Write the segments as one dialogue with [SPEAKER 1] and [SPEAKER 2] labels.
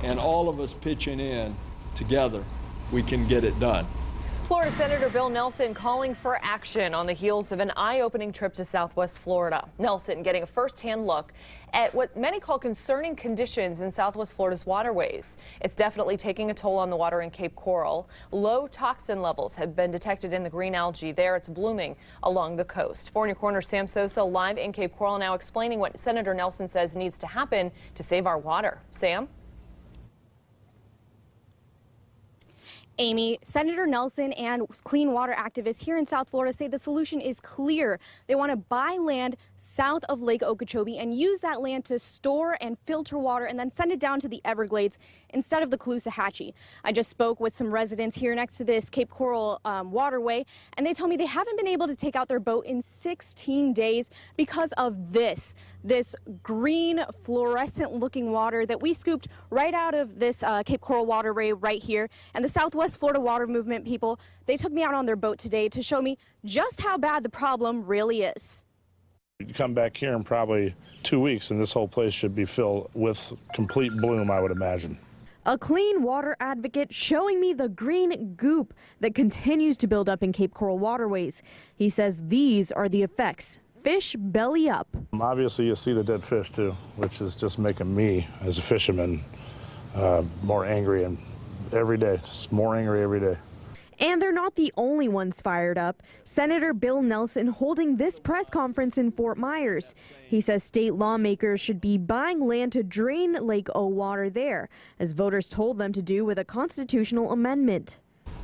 [SPEAKER 1] and all of us pitching in together, we can get it done.
[SPEAKER 2] Florida Senator Bill Nelson calling for action on the heels of an eye-opening trip to Southwest Florida. Nelson getting a first-hand look at what many call concerning conditions in Southwest Florida's waterways. It's definitely taking a toll on the water in Cape Coral. Low toxin levels have been detected in the green algae there. It's blooming along the coast. 4 in Your Corner, Sam Sosa live in Cape Coral now explaining what Senator Nelson says needs to happen to save our water. Sam?
[SPEAKER 3] Amy, Senator Nelson and clean water activists here in South Florida say the solution is clear. They want to buy land south of Lake Okeechobee and use that land to store and filter water and then send it down to the Everglades instead of the Caloosahatchee. I just spoke with some residents here next to this Cape Coral waterway, and they tell me they haven't been able to take out their boat in 16 days because of this green fluorescent looking water that we scooped right out of this Cape Coral waterway right here. And the Southwest Florida Water Movement people, they took me out on their boat today to show me just how bad the problem really is.
[SPEAKER 4] You come back here in probably 2 weeks and this whole place should be filled with complete bloom, I would imagine.
[SPEAKER 5] A clean water advocate showing me the green goop that continues to build up in Cape Coral waterways. He says these are the effects. Fish belly up.
[SPEAKER 4] Obviously you see the dead fish too, which is just making me as a fisherman more angry, and every day, just more angry every day.
[SPEAKER 5] And they're not the only ones fired up. Senator Bill Nelson holding this press conference in Fort Myers. He says state lawmakers should be buying land to drain Lake O water there, as voters told them to do with a constitutional amendment.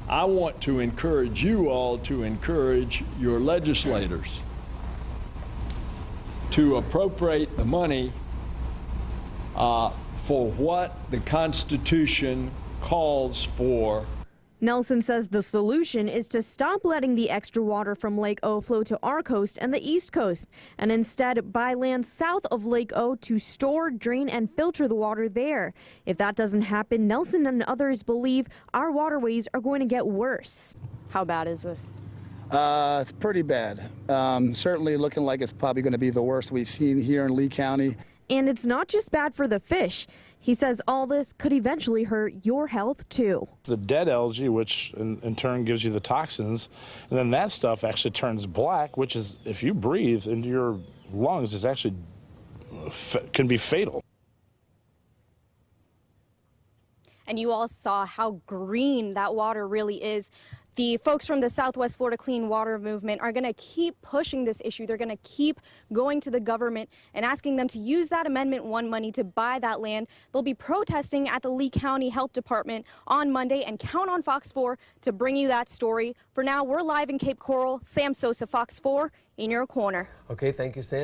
[SPEAKER 1] I want to encourage you all to encourage your legislators to appropriate the money for what the Constitution calls for.
[SPEAKER 5] Nelson says the solution is to stop letting the extra water from Lake O flow to our coast and the East Coast, and instead buy land south of Lake O to store, drain, and filter the water there. If that doesn't happen, Nelson and others believe our waterways are going to get worse.
[SPEAKER 3] How bad is this?
[SPEAKER 6] It's pretty bad. Certainly looking like it's probably going to be the worst we've seen here in Lee County.
[SPEAKER 5] And it's not just bad for the fish. He says all this could eventually hurt your health too.
[SPEAKER 4] The dead algae, which in turn gives you the toxins, and then that stuff actually turns black, which is, if you breathe into your lungs, is actually can be fatal.
[SPEAKER 3] And you all saw how green that water really is. The folks from the Southwest Florida Clean Water Movement are going to keep pushing this issue. They're going to keep going to the government and asking them to use that Amendment 1 money to buy that land. They'll be protesting at the Lee County Health Department on Monday, and count on Fox 4 to bring you that story. For now, we're live in Cape Coral. Sam Sosa, Fox 4, in your corner.
[SPEAKER 7] Okay, thank you, Sam.